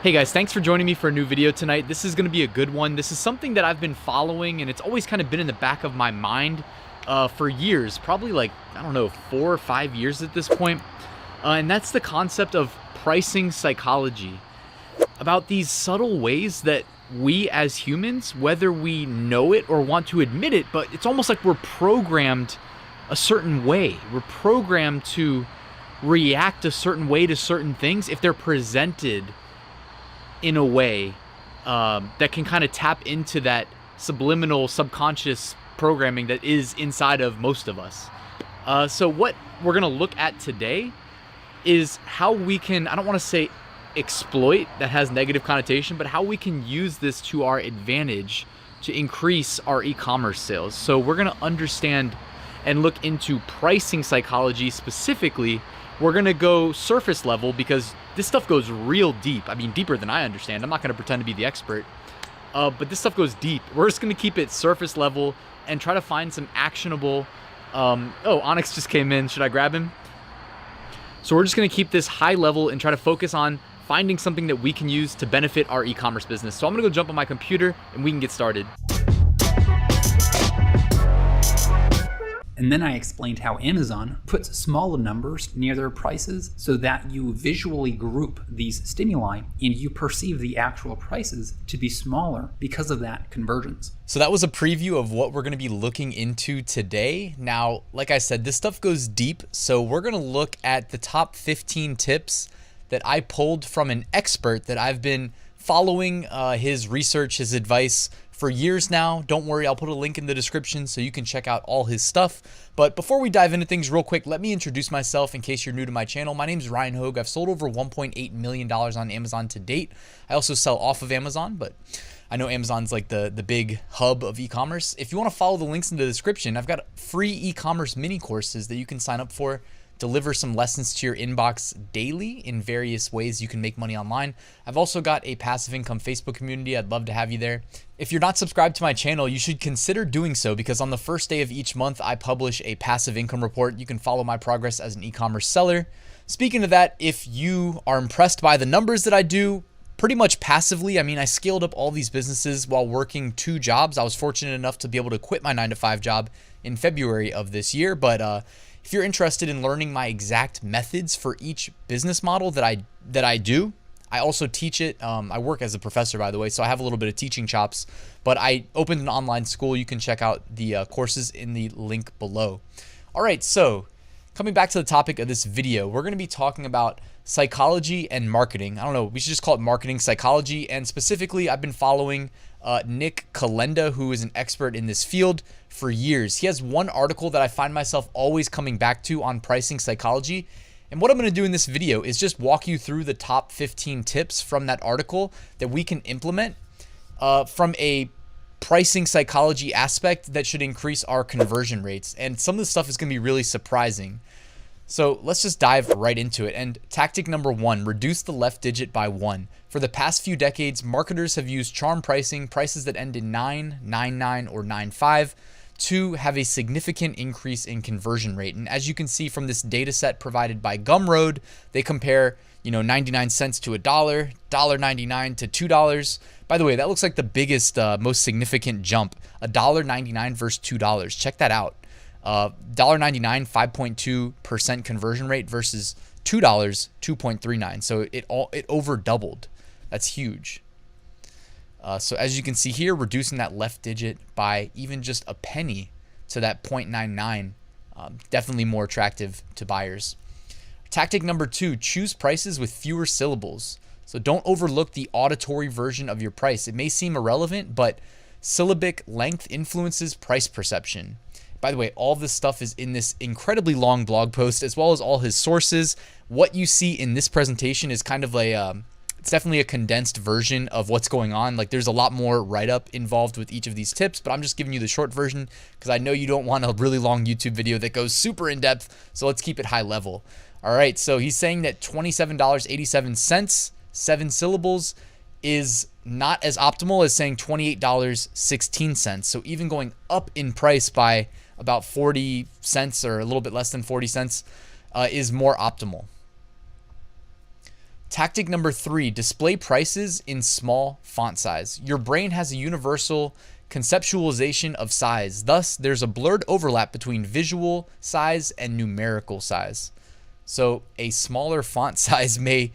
Hey guys, thanks for joining me for a new video tonight. This is going to be a good one. This is something that I've been following and it's always kind of been in the back of my mind for years, probably like, I don't know, 4 or 5 years at this point. And that's the concept of pricing psychology, about these subtle ways that we as humans, whether we know it or want to admit it, but it's almost like we're programmed a certain way. We're programmed to react a certain way to certain things if they're presented in a way that can kind of tap into that subliminal subconscious programming that is inside of most of us. So what we're going to look at today is how we can, I don't want to say exploit, that has negative connotation, but how we can use this to our advantage to increase our e-commerce sales. So we're going to understand and look into pricing psychology specifically. We're going to go surface level because this stuff goes real deep. I mean, deeper than I understand. I'm not going to pretend to be the expert, but this stuff goes deep. We're just going to keep it surface level and try to find some actionable... oh, Onyx just came in. Should I grab him? So we're just going to keep this high level and try to focus on finding something that we can use to benefit our e-commerce business. So I'm going to go jump on my computer and we can get started. And then I explained how Amazon puts smaller numbers near their prices so that you visually group these stimuli and you perceive the actual prices to be smaller because of that convergence. So that was a preview of what we're going to be looking into today. Now, like I said, this stuff goes deep. So we're going to look at the top 15 tips that I pulled from an expert that I've been following his research, his advice for years now. Don't worry, I'll put a link in the description so you can check out all his stuff. But before we dive into things real quick, let me introduce myself in case you're new to my channel. My name is Ryan Hogue. I've sold over $1.8 million on Amazon to date. I also sell off of Amazon, but I know Amazon's like the big hub of e-commerce. If you want to follow the links in the description, I've got free e-commerce mini courses that you can sign up for. Deliver some lessons to your inbox daily in various ways you can make money online. I've also got a passive income Facebook community. I'd love to have you there. If you're not subscribed to my channel, you should consider doing so because on the first day of each month, I publish a passive income report. You can follow my progress as an e-commerce seller. Speaking of that, if you are impressed by the numbers that I do, pretty much passively, I mean, I scaled up all these businesses while working 2 jobs. I was fortunate enough to be able to quit my 9-to-5 job in February of this year, but if you're interested in learning my exact methods for each business model that I do, I also teach it. I work as a professor, by the way, so I have a little bit of teaching chops, but I opened an online school. You can check out the courses in the link below. All right, so coming back to the topic of this video, we're going to be talking about psychology and marketing. I don't know, we should just call it marketing psychology. And specifically, I've been following Nick Kalenda, who is an expert in this field for years. He has one article that I find myself always coming back to on pricing psychology. And what I'm going to do in this video is just walk you through the top 15 tips from that article that we can implement from a pricing psychology aspect that should increase our conversion rates. And some of this stuff is going to be really surprising. So let's just dive right into it. And tactic number 1, reduce the left digit by 1. For the past few decades, marketers have used charm pricing, prices that end in 9, 99, or 95, to have a significant increase in conversion rate. And as you can see from this data set provided by Gumroad, they compare, 99 cents to $1, $1.99 to $2. By the way, that looks like the biggest, most significant jump, $1.99 versus $2. Check that out. $1.99, 5.2% conversion rate versus $2, 2.39. So it over doubled. That's huge. So as you can see here, reducing that left digit by even just a penny to that 0.99, definitely more attractive to buyers. Tactic number 2, choose prices with fewer syllables. So don't overlook the auditory version of your price. It may seem irrelevant, but syllabic length influences price perception. By the way, all this stuff is in this incredibly long blog post, as well as all his sources. What you see in this presentation is kind of it's definitely a condensed version of what's going on. Like there's a lot more write-up involved with each of these tips, but I'm just giving you the short version because I know you don't want a really long YouTube video that goes super in depth. So let's keep it high level. All right. So he's saying that $27.87, 7 syllables, is not as optimal as saying $28.16. So even going up in price by about 40 cents or a little bit less than 40 cents is more optimal. Tactic number 3, display prices in small font size. Your brain has a universal conceptualization of size. Thus, there's a blurred overlap between visual size and numerical size. So a smaller font size may,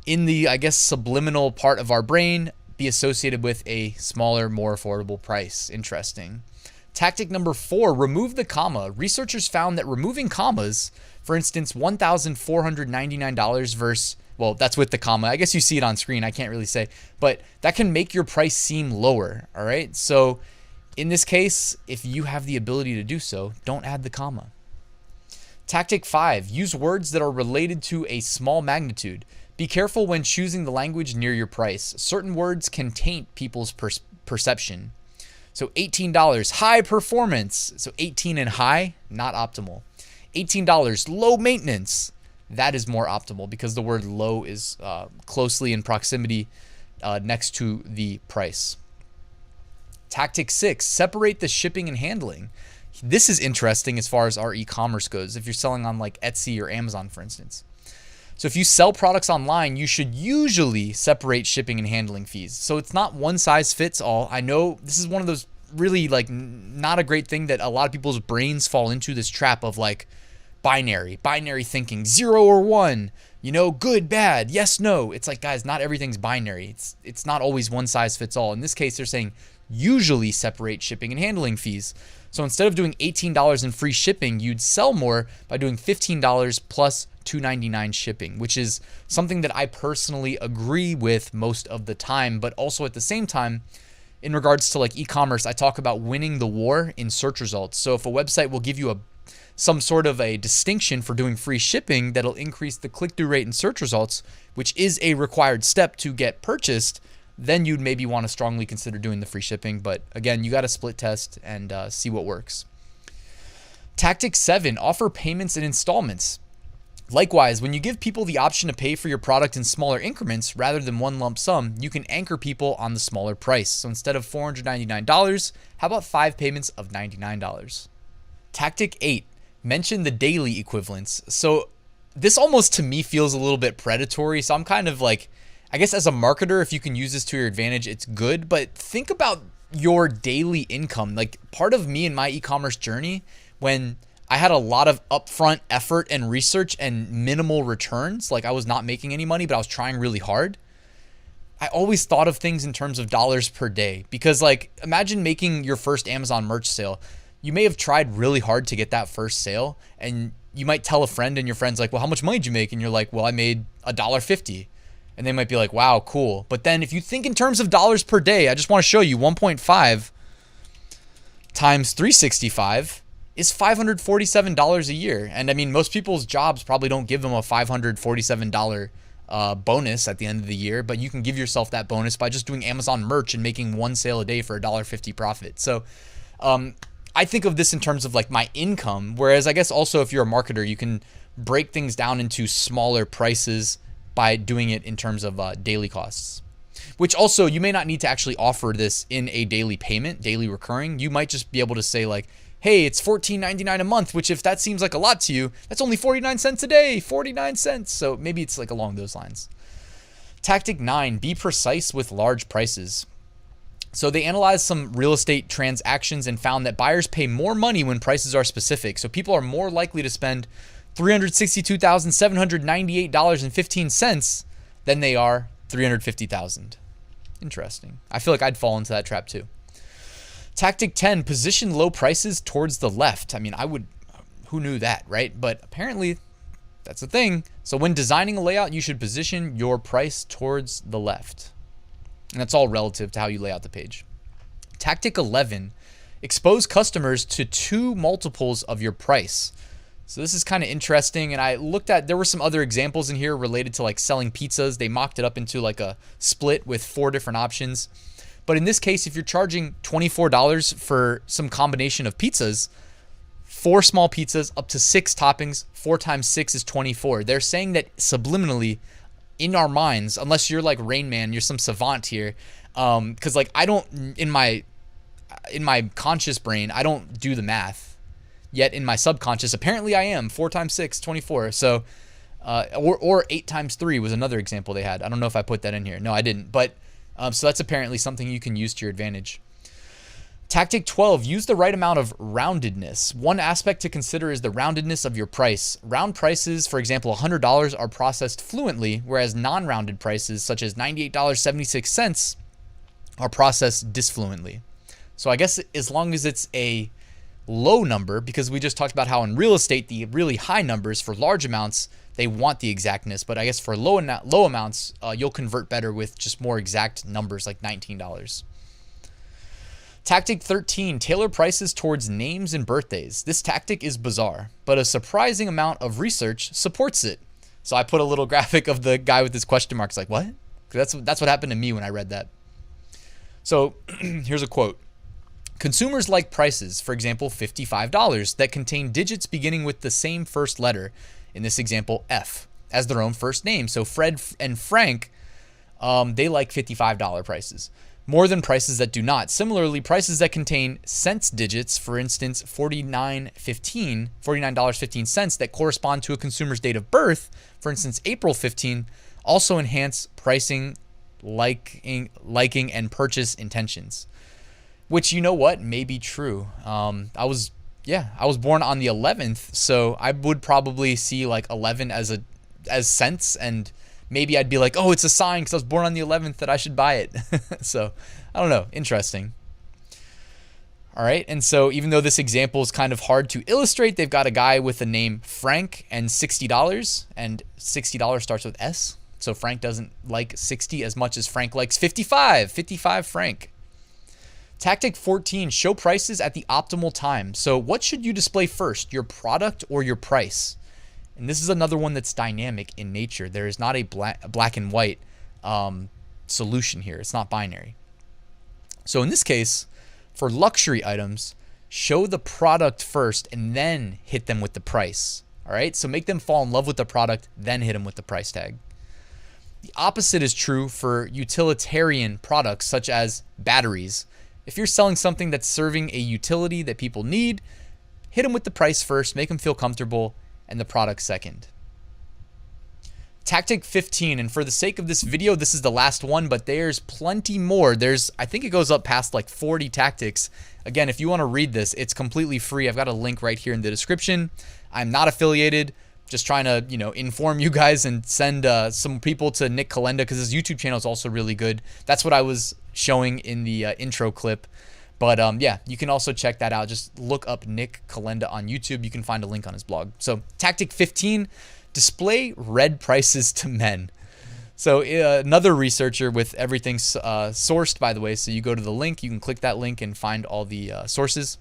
in the, I guess, subliminal part of our brain, be associated with a smaller, more affordable price. Interesting. Tactic number 4, remove the comma. Researchers found that removing commas, for instance, $1,499 versus, well, that's with the comma. I guess you see it on screen. I can't really say, but that can make your price seem lower. All right. So in this case, if you have the ability to do so, don't add the comma. Tactic 5, use words that are related to a small magnitude. Be careful when choosing the language near your price. Certain words can taint people's perception. So $18, high performance. So 18 and high, not optimal. $18, low maintenance. That is more optimal because the word low is closely in proximity next to the price. Tactic 6, separate the shipping and handling. This is interesting as far as our e-commerce goes. If you're selling on like Etsy or Amazon, for instance. So if you sell products online, you should usually separate shipping and handling fees. So it's not one size fits all. I know this is one of those really like not a great thing that a lot of people's brains fall into, this trap of like binary thinking, 0 or 1, you know, good, bad, yes, no. It's like, guys, not everything's binary. It's not always one size fits all. In this case, they're saying usually separate shipping and handling fees. So instead of doing $18 in free shipping, you'd sell more by doing $15 plus $2.99 shipping, which is something that I personally agree with most of the time. But also at the same time, in regards to like e-commerce, I talk about winning the war in search results. So if a website will give you some sort of a distinction for doing free shipping that'll increase the click-through rate in search results, which is a required step to get purchased, then you'd maybe want to strongly consider doing the free shipping. But again, you got to split test and see what works. Tactic 7, offer payments in installments. Likewise, when you give people the option to pay for your product in smaller increments rather than one lump sum, you can anchor people on the smaller price. So instead of $499, how about 5 payments of $99? Tactic 8, mention the daily equivalence. So this almost to me feels a little bit predatory. So I'm kind of like, I guess as a marketer, if you can use this to your advantage, it's good. But think about your daily income. Like part of me in my e-commerce journey, when I had a lot of upfront effort and research and minimal returns, like I was not making any money, but I was trying really hard, I always thought of things in terms of dollars per day. Because like, imagine making your first Amazon merch sale. You may have tried really hard to get that first sale, and you might tell a friend, and your friend's like, well, how much money did you make? And you're like, well, I made $1.50. And they might be like, wow, cool. But then if you think in terms of dollars per day, I just want to show you 1.5 times 365 is $547 a year. And I mean, most people's jobs probably don't give them a $547 bonus at the end of the year, but you can give yourself that bonus by just doing Amazon merch and making one sale a day for $1.50 profit. So I think of this in terms of like my income, whereas I guess also if you're a marketer, you can break things down into smaller prices by doing it in terms of daily costs, which also you may not need to actually offer this in a daily payment, daily recurring. You might just be able to say like, hey, it's $14.99 a month, which if that seems like a lot to you, that's only 49 cents a day, 49 cents. So maybe it's like along those lines. Tactic 9, be precise with large prices. So they analyzed some real estate transactions and found that buyers pay more money when prices are specific. So people are more likely to spend $362,798.15 than they are $350,000. Interesting. I feel like I'd fall into that trap too. Tactic 10, position low prices towards the left. I mean, who knew that, right? But apparently that's a thing. So when designing a layout, you should position your price towards the left. And that's all relative to how you lay out the page. Tactic 11, expose customers to 2 multiples of your price. So this is kind of interesting. And I looked at, there were some other examples in here related to like selling pizzas. They mocked it up into like a split with 4 different options. But in this case, if you're charging $24 for some combination of pizzas, 4 small pizzas up to 6 toppings, 4 times 6 is 24. They're saying that subliminally in our minds, unless you're like Rain Man, you're some savant here. Cause like I don't, in my conscious brain, I don't do the math. Yet in my subconscious, apparently I am. 4 times 6, 24. So Or 8 times 3 was another example they had. I don't know if I put that in here. No, I didn't. But so that's apparently something you can use to your advantage. Tactic 12, use the right amount of roundedness. One aspect to consider is the roundedness of your price. Round prices, for example, $100 are processed fluently, whereas non-rounded prices, such as $98.76, are processed disfluently. So I guess as long as it's a low number, because we just talked about how in real estate, the really high numbers for large amounts, they want the exactness. But I guess for low amounts, you'll convert better with just more exact numbers like $19. Tactic 13, tailor prices towards names and birthdays. This tactic is bizarre, but a surprising amount of research supports it. So I put a little graphic of the guy with his question marks, like, what? That's what happened to me when I read that. So here's a quote. Consumers like prices, for example, $55, that contain digits beginning with the same first letter, in this example, F, as their own first name. So Fred and Frank, they like $55 prices, more than prices that do not. Similarly, prices that contain cents digits, for instance, $49.15 that correspond to a consumer's date of birth, for instance, April 15, also enhance pricing, liking, and purchase intentions. Which, you know what, may be true. I was born on the 11th, so I would probably see like 11 as cents, and maybe I'd be like, oh, it's a sign because I was born on the 11th that I should buy it. So I don't know. Interesting. All right. And so even though this example is kind of hard to illustrate, they've got a guy with the name Frank and $60, and $60 starts with S. So Frank doesn't like 60 as much as Frank likes 55. 55 Frank. Tactic 14, show prices at the optimal time. So what should you display first, your product or your price? And this is another one that's dynamic in nature. There is not a black and white solution here. It's not binary. So in this case, for luxury items, show the product first and then hit them with the price. All right, so make them fall in love with the product, then hit them with the price tag. The opposite is true for utilitarian products such as batteries. If you're selling something that's serving a utility that people need, hit them with the price first, make them feel comfortable, and the product second. Tactic 15, and for the sake of this video, this is the last one, but there's plenty more. I think it goes up past like 40 tactics. Again, if you want to read this, it's completely free. I've got a link right here in the description. I'm not affiliated, just trying to, inform you guys and send some people to Nick Kalenda, because his YouTube channel is also really good. That's what I was showing in the intro clip. But yeah, you can also check that out. Just look up Nick Kalenda on YouTube. You can find a link on his blog. So tactic 15, display red prices to men. So another researcher with everything sourced, by the way. So you go to the link, you can click that link and find all the sources.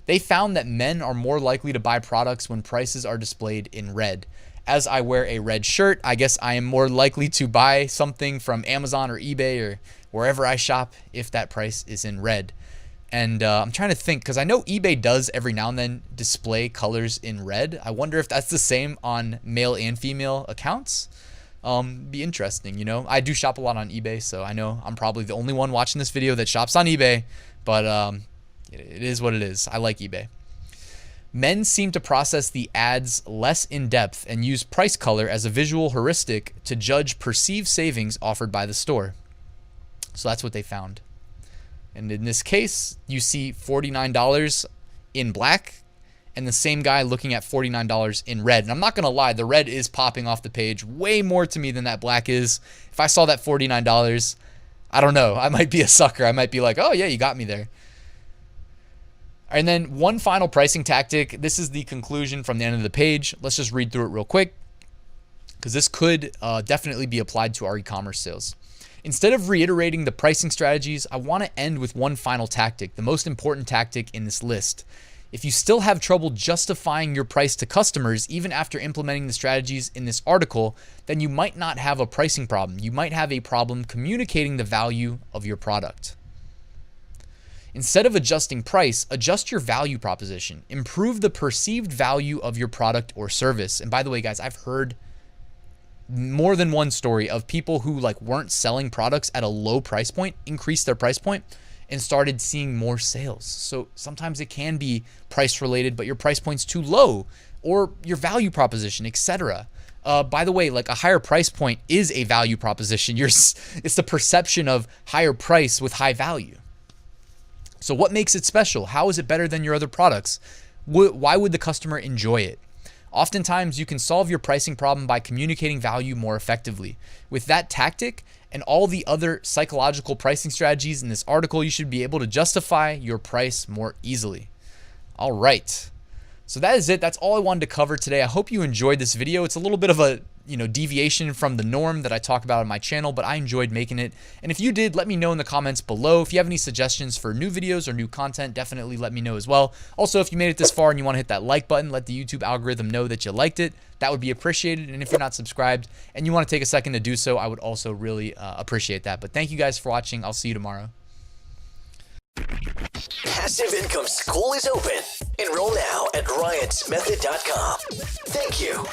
They found that men are more likely to buy products when prices are displayed in red. As I wear a red shirt, I guess I am more likely to buy something from Amazon or eBay or wherever I shop if that price is in red. And I'm trying to think, because I know eBay does every now and then display colors in red. I wonder if that's the same on male and female accounts. Be interesting, I do shop a lot on eBay, so I know I'm probably the only one watching this video that shops on eBay, but it is what it is. I like eBay. Men seem to process the ads less in depth and use price color as a visual heuristic to judge perceived savings offered by the store. So that's what they found. And in this case, you see $49 in black and the same guy looking at $49 in red. And I'm not going to lie, the red is popping off the page way more to me than that black is. If I saw that $49, I don't know. I might be a sucker. I might be like, oh yeah, you got me there. And then one final pricing tactic. This is the conclusion from the end of the page. Let's just read through it real quick, because this could definitely be applied to our e-commerce sales. Instead of reiterating the pricing strategies, I want to end with one final tactic, the most important tactic in this list. If you still have trouble justifying your price to customers, even after implementing the strategies in this article, then you might not have a pricing problem. You might have a problem communicating the value of your product. Instead of adjusting price, adjust your value proposition. Improve the perceived value of your product or service. And by the way, guys, I've heard more than one story of people who weren't selling products at a low price point, increased their price point, and started seeing more sales. So sometimes it can be price related, but your price point's too low, or your value proposition, etc. By the way, like a higher price point is a value proposition. It's the perception of higher price with high value. So what makes it special? How is it better than your other products? Why would the customer enjoy it? Oftentimes, you can solve your pricing problem by communicating value more effectively. With that tactic and all the other psychological pricing strategies in this article, you should be able to justify your price more easily. All right. So that is it. That's all I wanted to cover today. I hope you enjoyed this video. It's a little bit of a deviation from the norm that I talk about on my channel, but I enjoyed making it. And if you did, let me know in the comments below. If you have any suggestions for new videos or new content, definitely let me know as well. Also, if you made it this far and you want to hit that like button, let the YouTube algorithm know that you liked it. That would be appreciated. And if you're not subscribed and you want to take a second to do so, I would also really appreciate that. But thank you guys for watching. I'll see you tomorrow. Passive Income School is open. Enroll now at RyantsMethod.com. Thank you.